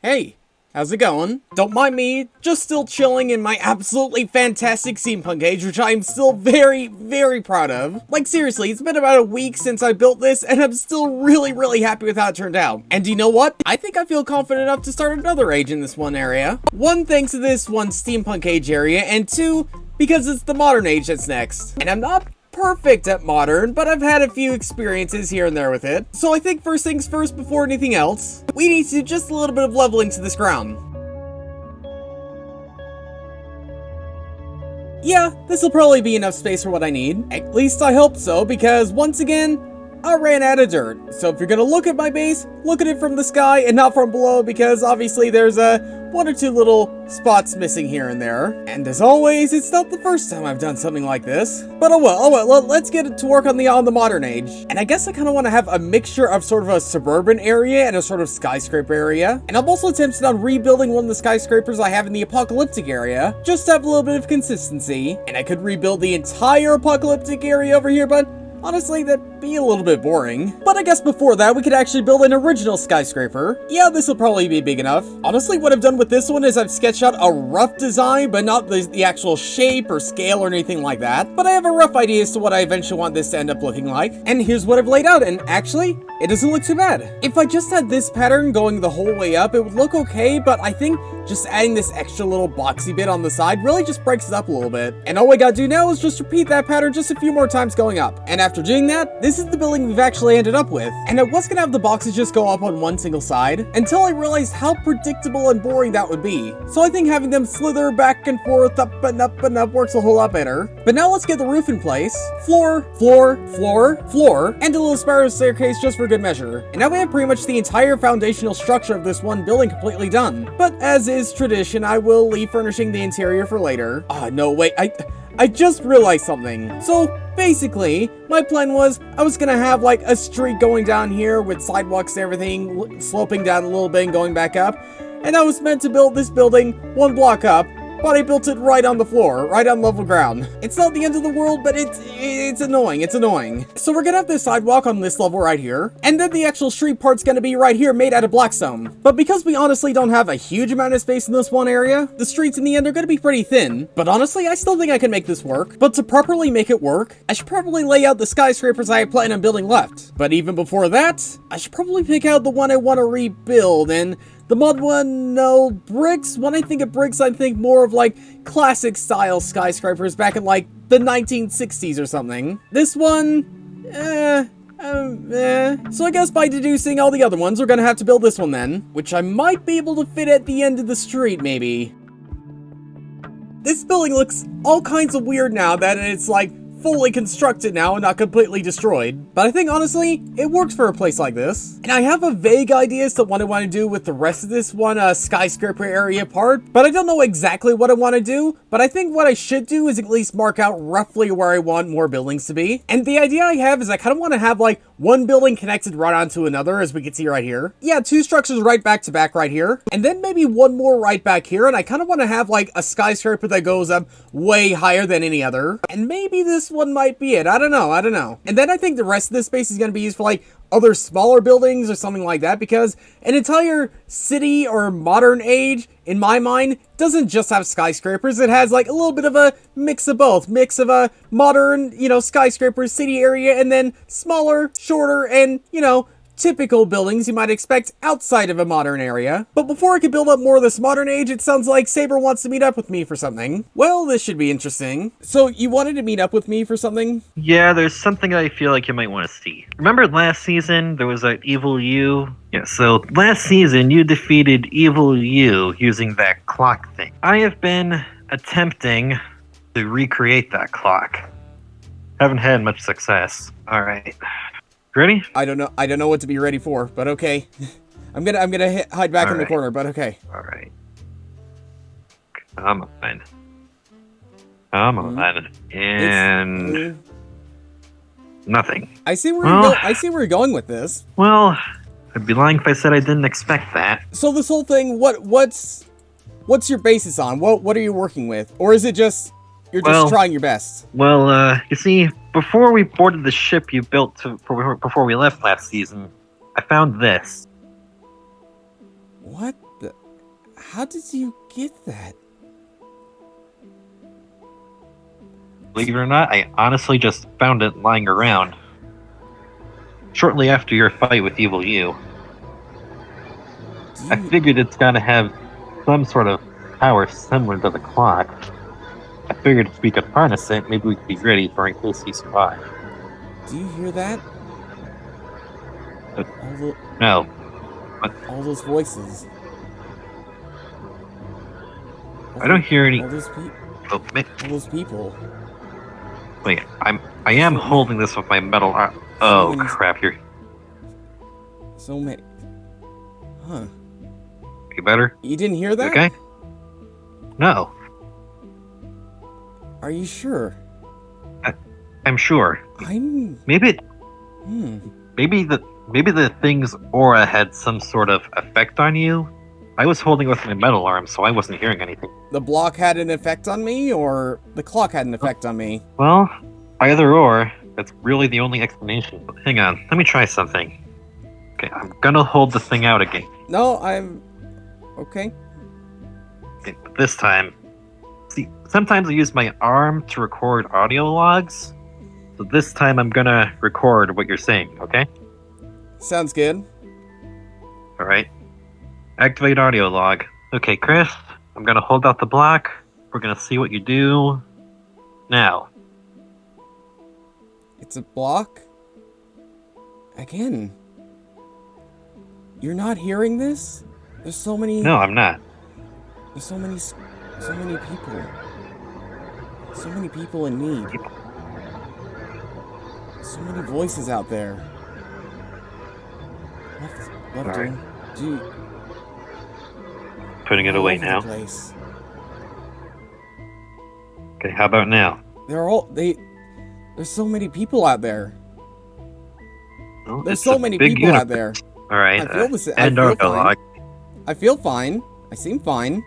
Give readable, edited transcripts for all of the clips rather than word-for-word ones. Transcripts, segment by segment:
Hey, how's it going? Don't mind me, just still chilling in my absolutely fantastic steampunk age, which I am still very proud of. Like seriously, it's been about a week since I built this, and I'm still really happy with how it turned out. And you know what? I think I feel confident enough to start another age in this one area. One, thanks to this one steampunk age area, and two, because it's the modern age that's next. And I'm not perfect at modern, but I've had a few experiences here and there with it. So I think first things first, before anything else, we need to do just a little bit of leveling to this ground. Yeah, this will probably be enough space for what I need. At least I hope so, because once again, I ran out of dirt. So if you're gonna look at my base, look at it from the sky and not from below, because obviously there's one or two little spots missing here and there. And as always, it's not the first time I've done something like this. But oh well, let's get to work on the modern age. And I guess I kind of want to have a mixture of sort of a suburban area and a sort of skyscraper area. And I'm also tempted on rebuilding one of the skyscrapers I have in the apocalyptic area, just to have a little bit of consistency. And I could rebuild the entire apocalyptic area over here, but honestly, that'd be a little bit boring. But I guess before that, we could actually build an original skyscraper. Yeah, this will probably be big enough. Honestly, what I've done with this one is I've sketched out a rough design, but not the actual shape or scale or anything like that. But I have a rough idea as to what I eventually want this to end up looking like. And here's what I've laid out, and actually, it doesn't look too bad. If I just had this pattern going the whole way up, it would look okay, but I think just adding this extra little boxy bit on the side really just breaks it up a little bit. And all we gotta do now is just repeat that pattern just a few more times going up. And after doing that, this is the building we've actually ended up with. And I was gonna have the boxes just go up on one single side, until I realized how predictable and boring that would be. So I think having them slither back and forth, up and up and up works a whole lot better. But now let's get the roof in place. Floor, and a little spiral staircase just for good measure. And now we have pretty much the entire foundational structure of this one building completely done. But as is tradition, I will leave furnishing the interior for later. No, wait, I just realized something. So basically, my plan was I was gonna have like a street going down here with sidewalks and everything, sloping down a little bit and going back up. And I was meant to build this building one block up, but I built it right on the floor, right on level ground. It's not the end of the world, but it's annoying. So we're gonna have this sidewalk on this level right here, and then the actual street part's gonna be right here made out of blackstone. But because we honestly don't have a huge amount of space in this one area, the streets in the end are gonna be pretty thin. But honestly, I still think I can make this work. But to properly make it work, I should probably lay out the skyscrapers I plan on building left. But even before that, I should probably pick out the one I want to rebuild, and the mud one, no, bricks. When I think of bricks, I think more of like classic style skyscrapers back in like the 1960s or something. This one, So I guess by deducing all the other ones, we're gonna have to build this one then, which I might be able to fit at the end of the street, maybe. This building looks all kinds of weird now that it's like fully constructed now and not completely destroyed. But I think honestly, it works for a place like this. And I have a vague idea as to what I want to do with the rest of this one skyscraper area part, but I don't know exactly what I want to do. But I think what I should do is at least mark out roughly where I want more buildings to be. And the idea I have is I kind of want to have like one building connected right onto another, as we can see right here. Yeah, two structures right back to back right here. And then maybe one more right back here. And I kind of want to have like a skyscraper that goes up way higher than any other. And maybe this one might be it. I don't know. And then I think the rest of this space is going to be used for like other smaller buildings or something like that, because an entire city or modern age, in my mind, doesn't just have skyscrapers. It has like a little bit of a mix of both. Mix of a modern, skyscraper city area, and then smaller, shorter, and, typical buildings you might expect outside of a modern area. But before I can build up more of this modern age, it sounds like Saber wants to meet up with me for something. Well, this should be interesting. So, you wanted to meet up with me for something? Yeah, there's something I feel like you might want to see. Remember last season, there was that Evil You? Yeah, so last season, you defeated Evil You using that clock thing. I have been attempting to recreate that clock. Haven't had much success. Alright. Ready? I don't know what to be ready for, but okay. I'm gonna hide back in the corner, but okay. Alright. Come on. And nothing. I see where you're going with this. Well, I'd be lying if I said I didn't expect that. So this whole thing, what's your basis on? What are you working with? Or is it just you're just trying your best? Well, you see, before we boarded the ship you built before we left last season, I found this. What the? How did you get that? Believe it or not, I honestly just found it lying around. Shortly after your fight with Evil You, Do I you, figured it's gotta have some sort of power similar to the clock. I figured if we could harness it, maybe we could be ready for in case he survived. do you hear that? Uh, All, the, No, all those voices. All I don't the- hear any. All those, Oh, all those people. wait, I am holding this with my metal arm. Oh many- crap! You're So many. Huh. you better. You didn't hear You that? okay? No, Are you sure? I'm sure. I'm. Maybe Hmm. maybe the thing's aura had some sort of effect on you. I was holding it with my metal arm, so I wasn't hearing anything. The block had an effect on me, or the clock had an effect on me? Well, either or. That's really the only explanation. But hang on, let me try something. Okay, I'm gonna hold the thing out again. No, I'm. Okay. Okay, but this time, see, sometimes I use my arm to record audio logs. So this time I'm gonna record what you're saying, okay? Sounds good. Alright. Activate audio log. Okay, Chris, I'm gonna hold out the block. We're gonna see what you do. Now. It's a block? Again. You're not hearing this? There's so many. No, I'm not. There's so many people. So many people in need. So many voices out there. Left Alright. Gee, Putting it all away over now. the place. Okay, how about now? There's so many people out there. Well, There's it's so a many big people out universe. there. Alright, I feel this. I end feel audio fine. log. I feel fine. I seem fine.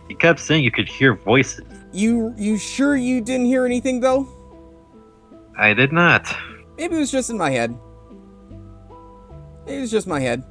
You kept saying you could hear voices. You sure you didn't hear anything though? I did not. Maybe it was just in my head. Maybe it was just my head.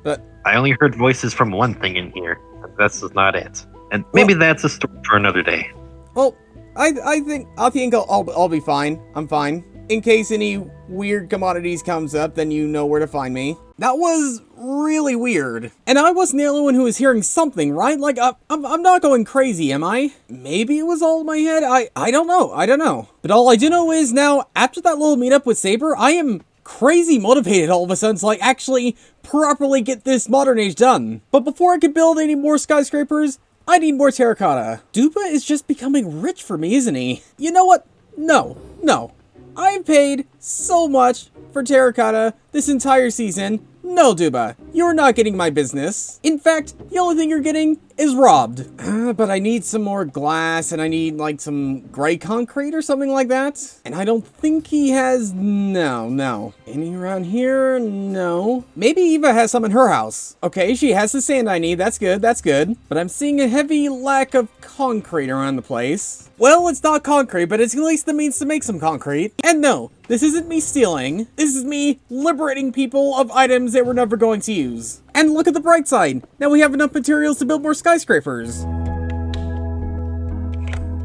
But I only heard voices from one thing in here. That's just not it. And maybe that's a story for another day. well, I think I'll be fine. I'm fine. In case any weird commodities comes up, then you know where to find me. That was really weird. And I wasn't the only one who was hearing something, right? Like, I'm not going crazy, am I? Maybe it was all in my head? I don't know. But all I do know is now, after that little meetup with Saber, I am crazy motivated all of a sudden to, like, actually properly get this modern age done. But before I can build any more skyscrapers, I need more terracotta. Dupa is just becoming rich for me, isn't he? You know what? No. I've paid so much for terracotta this entire season. No, Duba, you're not getting my business. In fact, the only thing you're getting is robbed. But I need some more glass, and I need, like, some gray concrete or something like that. And I don't think he has... No. Any around here? No. Maybe Eva has some in her house. Okay, she has the sand I need. That's good. But I'm seeing a heavy lack of concrete around the place. Well, it's not concrete, but it's at least the means to make some concrete. And no, this isn't me stealing. This is me liberating people of items they were never going to use. And look at the bright side. Now we have enough materials to build more skyscrapers.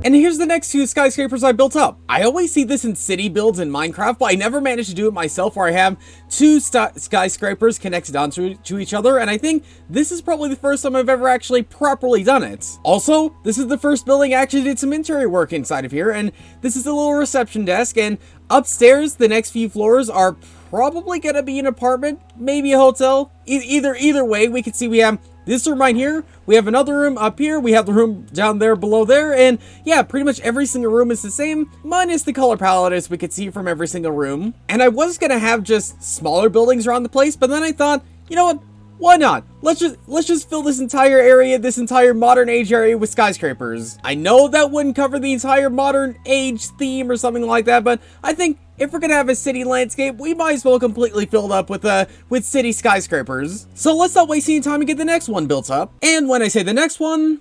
And here's the next 2 skyscrapers I built up. I always see this in city builds in Minecraft, but I never managed to do it myself where I have 2 skyscrapers connected onto each other, and I think this is probably the first time I've ever actually properly done it. Also, this is the first building I actually did some interior work inside of here, and this is a little reception desk, and upstairs, the next few floors are probably gonna be an apartment, maybe a hotel. Either way, we can see we have this room right here, we have another room up here, we have the room down there below there, and yeah, pretty much every single room is the same, minus the color palette as we could see from every single room. And I was gonna have just smaller buildings around the place, but then I thought, you know what? Why not? Let's just fill this entire area, this entire modern age area with skyscrapers. I know that wouldn't cover the entire modern age theme or something like that, but I think if we're gonna have a city landscape, we might as well completely fill it up with city skyscrapers. So let's not waste any time and get the next one built up. And when I say the next one,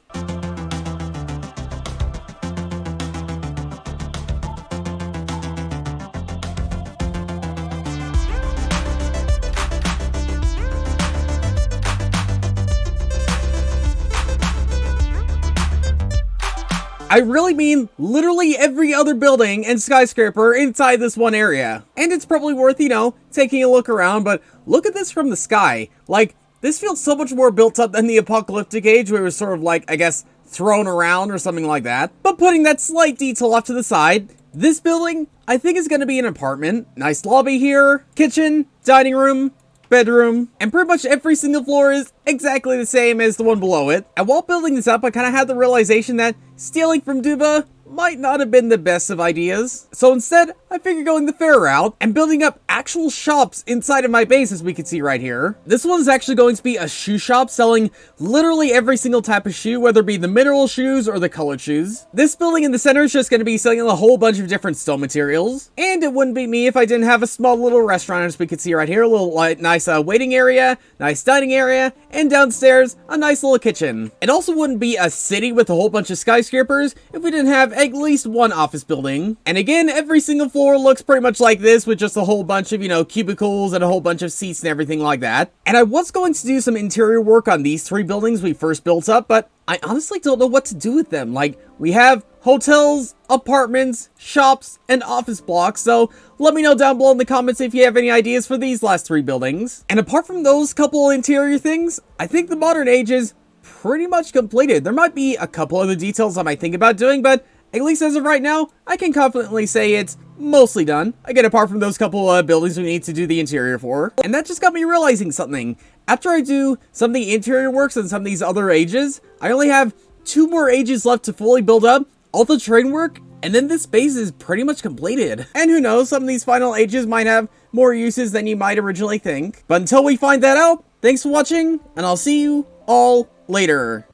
I really mean literally every other building and skyscraper inside this one area. And it's probably worth, you know, taking a look around, but look at this from the sky. Like, this feels so much more built up than the apocalyptic age where it was sort of like, I guess, thrown around or something like that. But putting that slight detail off to the side, this building, I think, is going to be an apartment. Nice lobby here, kitchen, dining room, bedroom, and pretty much every single floor is exactly the same as the one below it. And while building this up, I kind of had the realization that stealing from Duba might not have been the best of ideas. So instead, I figured going the fair route and building up actual shops inside of my base, as we can see right here. This one is actually going to be a shoe shop selling literally every single type of shoe, whether it be the mineral shoes or the colored shoes. This building in the center is just going to be selling a whole bunch of different stone materials. And it wouldn't be me if I didn't have a small little restaurant, as we can see right here. A little nice waiting area, nice dining area, and downstairs, a nice little kitchen. It also wouldn't be a city with a whole bunch of skyscrapers if we didn't have at least one office building. And again, every single floor looks pretty much like this, with just a whole bunch of, you know, cubicles and a whole bunch of seats and everything like that. And I was going to do some interior work on these 3 buildings we first built up, but I honestly don't know what to do with them. Like, we have hotels, apartments, shops, and office blocks, so let me know down below in the comments if you have any ideas for these last 3 buildings. And apart from those couple interior things, I think the modern age is pretty much completed. There might be a couple other details I might think about doing, but at least as of right now, I can confidently say it's mostly done. Again, apart from those couple buildings we need to do the interior for. And that just got me realizing something. After I do some of the interior works and some of these other ages, I only have 2 more ages left to fully build up all the train work, and then this base is pretty much completed. And who knows, some of these final ages might have more uses than you might originally think. But until we find that out, thanks for watching, and I'll see you all later.